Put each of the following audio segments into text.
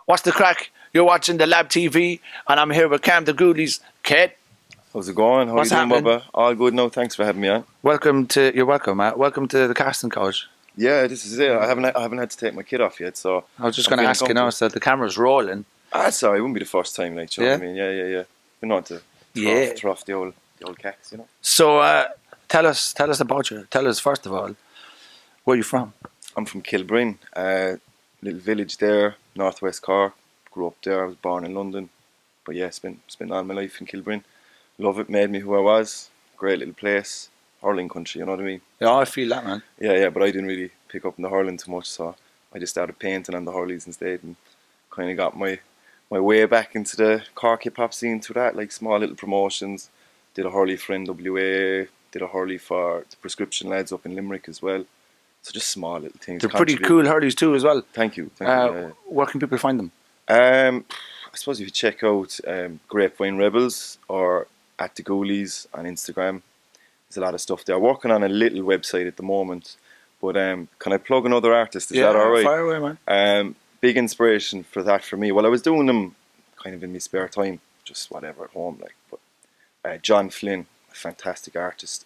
What's the crack? You're watching the Lab TV, and I'm here with Cam the Ghoulies. Kate, How's it going? How What's you doing, happening? Bubba? All good now. Thanks for having me on. you're welcome, Matt. Welcome to the casting couch. Yeah, this is it. I haven't had to take my kid off yet, so I was just I'm going to feeling ask you now, comfortable. so the camera's rolling. Sorry, it wouldn't be the first time, like, you know what I mean? Yeah. Been on to Yeah. trough the old cats, you know. So, tell us about you. Tell us, first of all, where you from? I'm from Kilbreen, little village there, northwest Cork. Grew up there. I was born in London, but yeah, spent all my life in Kilbreen. Love it. Made me who I was. Great little place. Hurling country, you know what I mean? Yeah, I feel that, man. Yeah, but I didn't really pick up in the hurling too much, so I just started painting on the hurleys instead, and kind of got my way back into the Cork hip hop scene through that, like small little promotions. Did a hurley for NWA, did a hurley for the Prescription lads up in Limerick as well. So just small little things. They're pretty cool hurleys too, as well. Thank you. Where can people find them? I suppose if you check out Grapevine Rebels or at the Ghoulies on Instagram, there's a lot of stuff there. Working on a little website at the moment, but can I plug another artist? Is that all right? Fire away, man. Big inspiration for that for me. Well, I was doing them kind of in my spare time, just whatever at home, like. But John Flynn, a fantastic artist.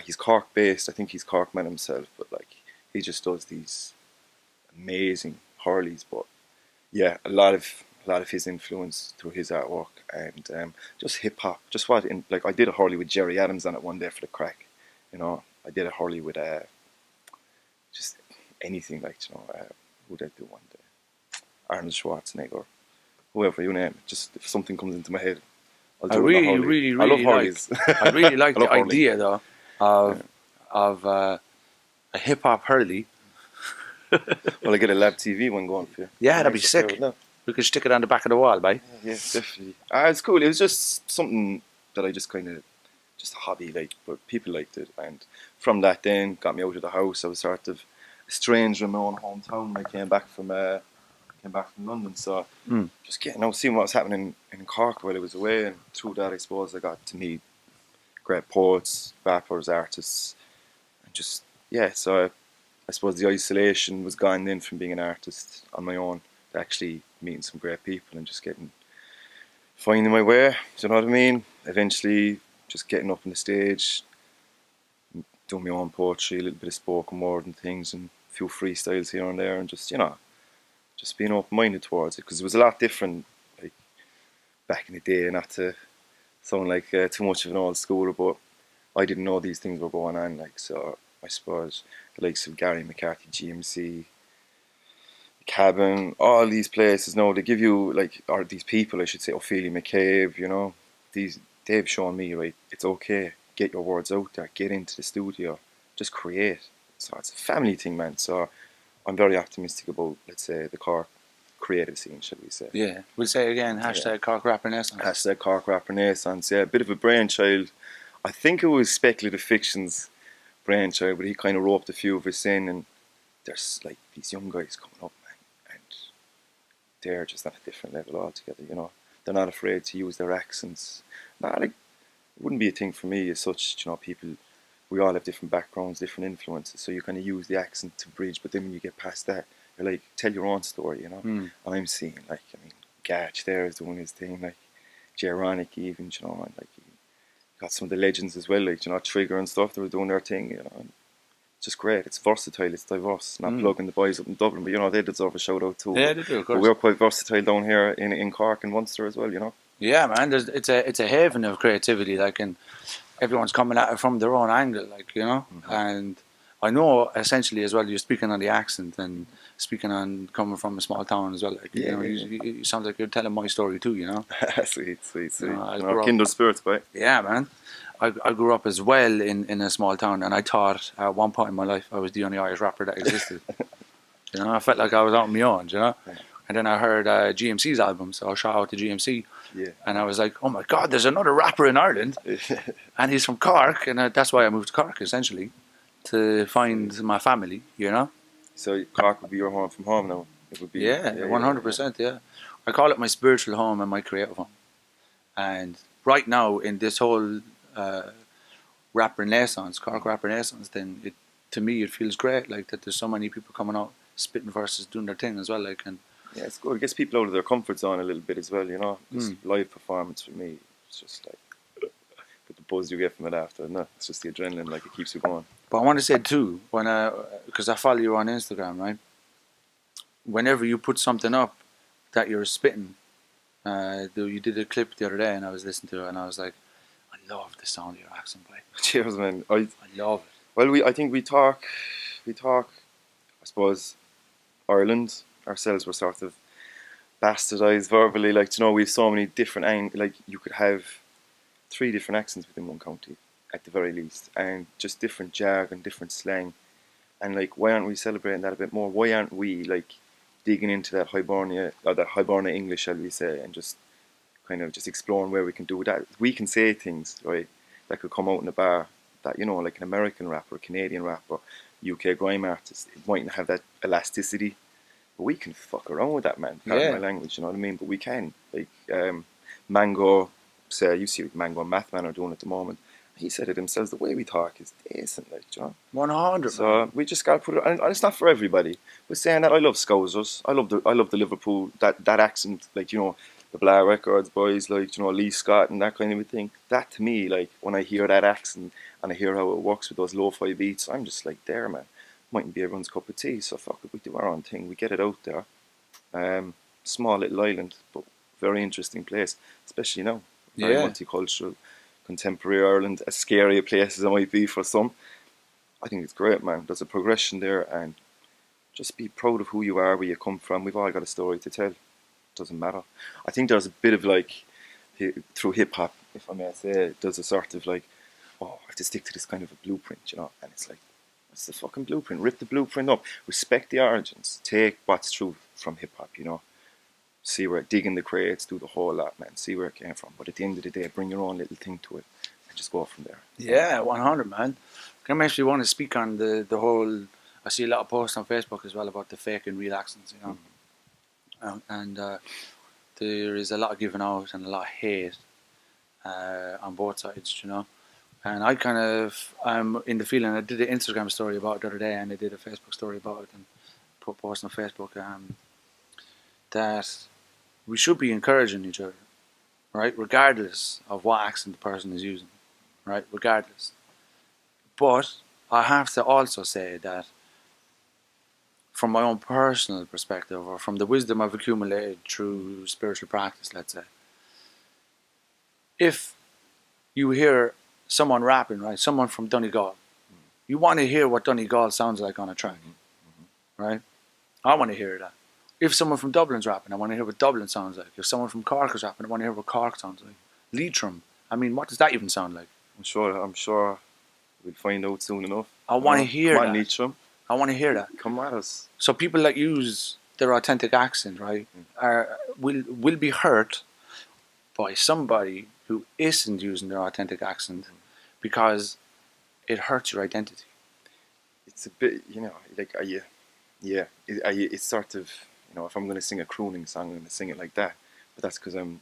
He's Cork based. I think he's Cork man himself, but like he just does these amazing hurleys. But yeah, a lot of his influence through his artwork and just hip hop. Just like I did a hurley with Jerry Adams on it one day for the crack. You know, I did a hurley with just anything, like, you know, who did I do one day? Arnold Schwarzenegger, whoever, you name it. Just if something comes into my head, I'll do it. I love hurleys. I really like I the love hurling. idea though of a hip hop hurley. Well, I get a Lab TV one going for you. Yeah, that'd be sick. We could stick it on the back of the wall, bye. Yeah, definitely. It's cool. It was just something that I just kind of, just a hobby, like, but people liked it. And from that then, got me out of the house. I was sort of estranged from my own hometown when I came back from London. So just getting out, seeing what was happening in Cork while I was away. And through that, I suppose, I got to meet great poets, rappers, artists. And just, yeah, so I suppose the isolation was gone then from being an artist on my own to actually meeting some great people and just finding my way. Do you know what I mean? Eventually, just getting up on the stage, doing my own poetry, a little bit of spoken word and things, and a few freestyles here and there, and just, you know, just being open-minded towards it, because it was a lot different, like, back in the day. Not to sound like too much of an old schooler, but I didn't know these things were going on, like, so I suppose the likes of Gary McCarthy, GMC, Cabin, all these places now, they give you, like, or these people, I should say, Ophelia McCabe, you know, they've shown me, right, it's okay, get your words out there, get into the studio, just create. So it's a family thing, man. So I'm very optimistic about, let's say, the Cork creative scene, shall we say. Yeah, we'll say again, hashtag Cork Rap Renaissance. Hashtag Cork Rap Renaissance, yeah, a bit of a brainchild. I think it was Speculative Fiction's brainchild, but he kind of roped a few of us in, and there's, like, these young guys coming up, man, and they're just on a different level altogether, you know. They're not afraid to use their accents. Like, it wouldn't be a thing for me as such, you know, people, we all have different backgrounds, different influences, so you kind of use the accent to bridge, but then when you get past that, you're like, tell your own story, you know. And I'm seeing, like, I mean, Gatch there is doing his thing, like, Jeronic even, you know, and, like, you got some of the legends as well, like, you know, Trigger and stuff, they were doing their thing, you know, and it's just great. It's versatile, it's diverse. Not plugging the boys up in Dublin, but, you know, they deserve a shout out too. Yeah, they do, of course. But we're quite versatile down here in Cork and Munster as well, you know. Yeah, man, it's a haven of creativity, like, and everyone's coming at it from their own angle, like, you know. And I know essentially as well, you're speaking on the accent and speaking on coming from a small town as well, like, you know, you sound like you're telling my story too, you know. Sweet. You know, Kindred spirits, boy. Yeah, man. I grew up as well in a small town, and I thought at one point in my life I was the only Irish rapper that existed. You know, I felt like I was out on my own, you know. And then I heard GMC's album, so I shout out to GMC. Yeah. And I was like, oh my God, there's another rapper in Ireland. And he's from Cork, and that's why I moved to Cork, essentially, to find my family, you know. So Cork would be your home from home now? It would be. Yeah, 100%, yeah. I call it my spiritual home and my creative home. And right now, in this whole rap renaissance, Cork rap renaissance, then to me it feels great, like, that there's so many people coming out spitting verses, doing their thing as well, like, and Yeah, it's good. It gets people out of their comfort zone a little bit as well, you know. Just live performance for me, it's just like, but the buzz you get from it after, no, it's just the adrenaline, like it keeps you going. But I want to say too, because I follow you on Instagram, right? Whenever you put something up that you're spitting, you did a clip the other day, and I was listening to it, and I was like, I love the sound of your accent, boy. Cheers, man. I love it. Well, I think we talk, I suppose, Ireland ourselves were sort of bastardized verbally, like, you know, we have so many different, like, you could have 3 different accents within one county, at the very least, and just different jargon, different slang, and, like, why aren't we celebrating that a bit more? Why aren't we, like, digging into that Hibernia English, shall we say, and just kind of just exploring where we can do that? We can say things, right, that could come out in a bar that, you know, like an American rapper, Canadian rapper, UK grime artist, it mightn't have that elasticity, but we can fuck around with that, man. Pardon my language, you know what I mean? But we can. Like, Mango, say, you see what Mango and Mathman are doing at the moment. He said it himself, the way we talk is decent, like, you know. 100. So we just gotta put it, and it's not for everybody. But saying that, I love Scousers. I love the Liverpool, that accent, like, you know, the Blair Records boys, like, you know, Lee Scott and that kind of a thing. That to me, like, when I hear that accent and I hear how it works with those lo-fi beats, I'm just like, there, man. Mightn't be everyone's cup of tea, so fuck it, we do our own thing, we get it out there. Small little island, but very interesting place, especially now. Very multicultural, contemporary Ireland, as scary a place as it might be for some. I think it's great, man. There's a progression there, and just be proud of who you are, where you come from. We've all got a story to tell. Doesn't matter. I think there's a bit of, like, through hip hop, if I may say, there's a sort of like, oh, I have to stick to this kind of a blueprint, you know, and it's like, that's the fucking blueprint. Rip the blueprint up. Respect the origins. Take what's true from hip hop, you know. See where, dig in the crates, do the whole lot, man. See where it came from. But at the end of the day, bring your own little thing to it and just go from there. Yeah, 100, man. I actually want to speak on the whole. I see a lot of posts on Facebook as well about the fake and real accents, you know. And there is a lot of giving out and a lot of hate on both sides, you know. And I kind of, I'm in the feeling, I did an Instagram story about it the other day, and I did a Facebook story about it, and put a post on Facebook, that we should be encouraging each other, right? Regardless of what accent the person is using, right? Regardless. But I have to also say that from my own personal perspective, or from the wisdom I've accumulated through spiritual practice, let's say, if you hear someone rapping, right, someone from Donegal, you want to hear what Donegal sounds like on a track, right? I want to hear that. If someone from Dublin's rapping, I want to hear what Dublin sounds like. If someone from Cork is rapping, I want to hear what Cork sounds like. Leitrim, I mean, what does that even sound like? I'm sure we'll find out soon enough. I want to hear that. Leitrim. I want to hear that. Come at us. So people that use their authentic accent, right, will be hurt by somebody who isn't using their authentic accent because it hurts your identity. It's a bit, you know, like, it's sort of, you know, if I'm going to sing a crooning song, I'm going to sing it like that. But that's because I'm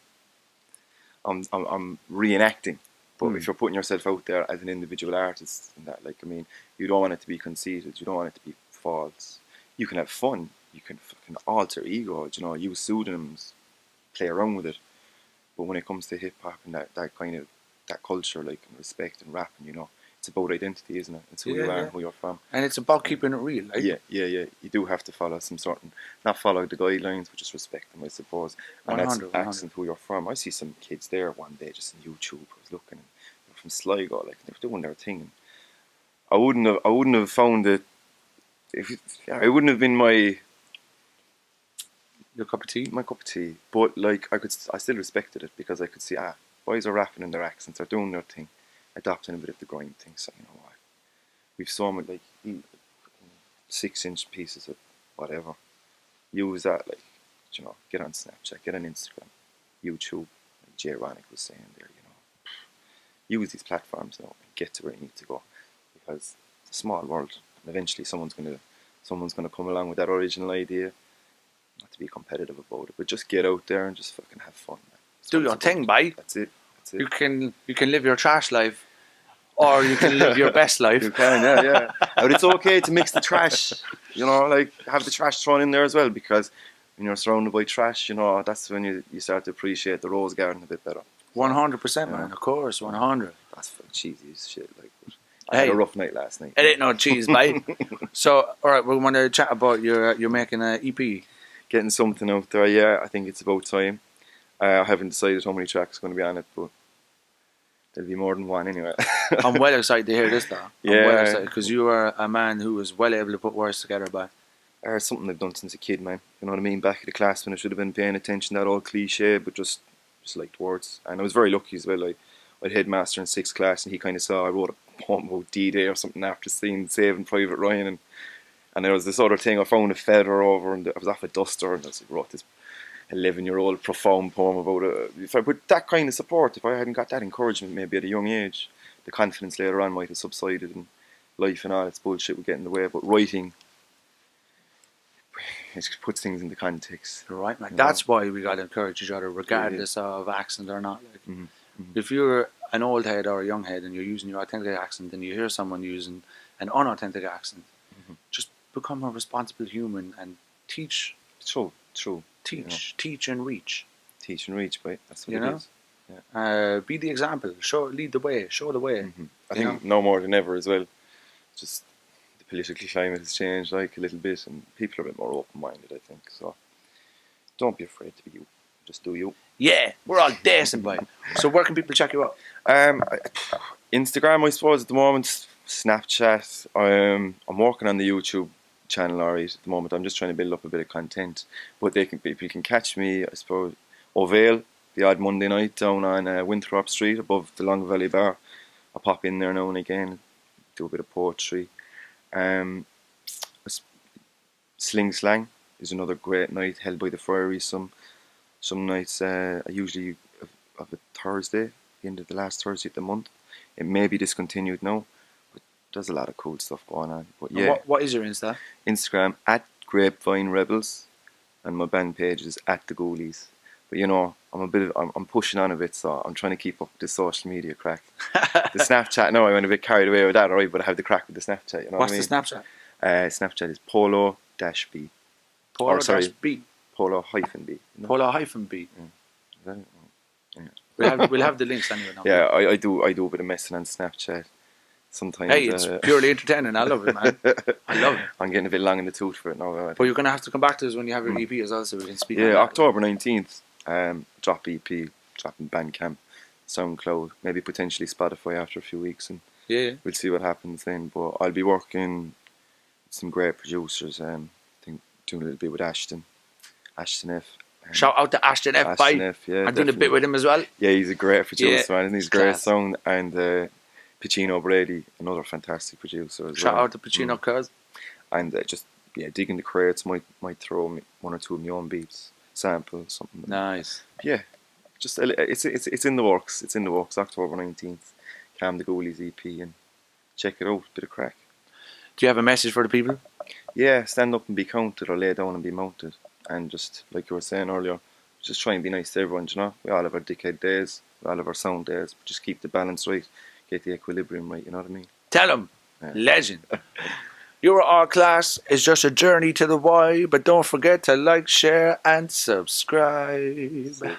reenacting. But if you're putting yourself out there as an individual artist, and that, like, I mean, you don't want it to be conceited. You don't want it to be false. You can have fun. You can fucking alter ego. You know, use pseudonyms, play around with it. But when it comes to hip hop and that kind of that culture, like, and respect and rapping, you know, it's about identity, isn't it? It's who you are and who you're from. And it's about keeping it real. Like. Yeah. You do have to follow some sort of, not follow the guidelines, but just respect them, I suppose. And 100, that's accent who you're from. I see some kids there one day just on YouTube. I was looking, and they're from Sligo, like, they're doing their thing. And I wouldn't have found it. It wouldn't have been my cup of tea. My cup of tea. But, like, I still respected it because I could see, boys are rapping in their accents, they're doing their thing, adopting a bit of the grime thing. So, you know what, we've so many, like, 6-inch pieces of whatever. Use that, like, you know, get on Snapchat, get on Instagram, YouTube, like Jay Ronick was saying there, you know. Use these platforms now and get to where you need to go, because it's a small world, and eventually someone's gonna come along with that original idea. Not to be competitive about it, but just get out there and just fucking have fun, man. Do your thing, bye. That's it. You can live your trash life, or you can live your best life. You can, yeah. But it's okay to mix the trash. You know, like, have the trash thrown in there as well, because when you're surrounded by trash, you know, that's when you start to appreciate the rose garden a bit better. 100%, Yeah. man. Of course, 100. That's fucking cheesy as shit. Like, but I had Hey. a rough night last night. It ain't no cheese, bite. So, all right, we want to chat about you're making an EP. Getting something out there, yeah. I think it's about time. I haven't decided how many tracks are going to be on it, but there'll be more than one anyway. I'm well excited to hear this, though. I'm Yeah. well excited because you are a man who is well able to put words together, but It's something I've done since a kid, man. You know what I mean? Back at the class when I should have been paying attention to that old cliche, but just liked words. And I was very lucky as well. I had headmaster in 6th class, and he kind of saw I wrote a poem about D-Day or something after seeing Saving Private Ryan, and there was this other thing. I found a feather over, and I was off a duster, and I wrote this 11-year-old profound poem about it. If I put that kind of support, if I hadn't got that encouragement maybe at a young age, the confidence later on might have subsided, and life and all its bullshit would get in the way. But writing, it puts things into context. you're right, man. Yeah. That's why we got to encourage each other, regardless of accent or not. Like, Mhm, mhm. if you're an old head or a young head and you're using your authentic accent, and you hear someone using an unauthentic accent, Mhm. just become a responsible human and teach, True. teach and reach. Teach and reach, right? That's what You it know? is. Be the example. Lead the way. Show the way. Mhm. I You think no more than ever as well. Just the political climate has changed like a little bit, and people are a bit more open-minded, I think. So don't be afraid to be you. Just do you. Yeah, we're all decent, boy. So where can people check you out? Instagram, I suppose, at the moment. Snapchat. I'm working on the YouTube channel alright at the moment. I'm just trying to build up a bit of content, but people can catch me, I suppose, O'Vale the odd Monday night down on Winthrop Street above the Long Valley Bar. I pop in there now and again, do a bit of poetry. Sling Slang is another great night held by the Friary. Some nights I usually have a Thursday, the end of the last Thursday of the month. It may be discontinued now, but there's a lot of cool stuff going on. But yeah, What is your Insta? Instagram at Grapevine Rebels, and my band page is at the Ghoulies. But you know, I'm pushing on a bit, so I'm trying to keep up the social media crack. The Snapchat, no, I went a bit carried away with that, alright, but I have the crack with the Snapchat. You know What's what I the mean? Snapchat? Snapchat is Polo-B. Polo-B. Polo-B. You know? Polo-B. Is that it? We'll have the links anyway. Now. Yeah, I do a bit of messing on Snapchat sometimes. Hey, it's purely entertaining. I love it, man. I love it. I'm getting a bit long in the tooth for it now. But you're going to have to come back to us when you have your EP as well, so we can speak on Yeah, that. October 19th, drop EP, dropping Bandcamp, SoundCloud, maybe potentially Spotify after a few weeks, and Yeah. we'll see what happens then. But I'll be working with some great producers. I think doing a little bit with Ashton F. Shout out to Ashton F. Ashton Bye. F. Yeah, I'm doing a bit definitely. with him as well. Yeah, he's a great producer, man. Isn't he? He's a great class. sound. And Pacino Brady, another fantastic producer as Shout well. out to Pacino, cuz. And just digging the crates, might throw me one or two of my own beats, samples, something. Nice. Yeah, just it's in the works. It's in the works. October 19th, Cam the Ghoulies EP, and check it out. Bit of crack. Do you have a message for the people? Yeah, stand up and be counted, or lay down and be mounted. And just like you were saying earlier, just try and be nice to everyone. You know, we all have our dickhead days, we all have our sound days. But just keep the balance right, get the equilibrium right. You know what I mean? Tell him. Yeah. Legend. Your art class is just a journey to the why, but don't forget to like, share, and subscribe.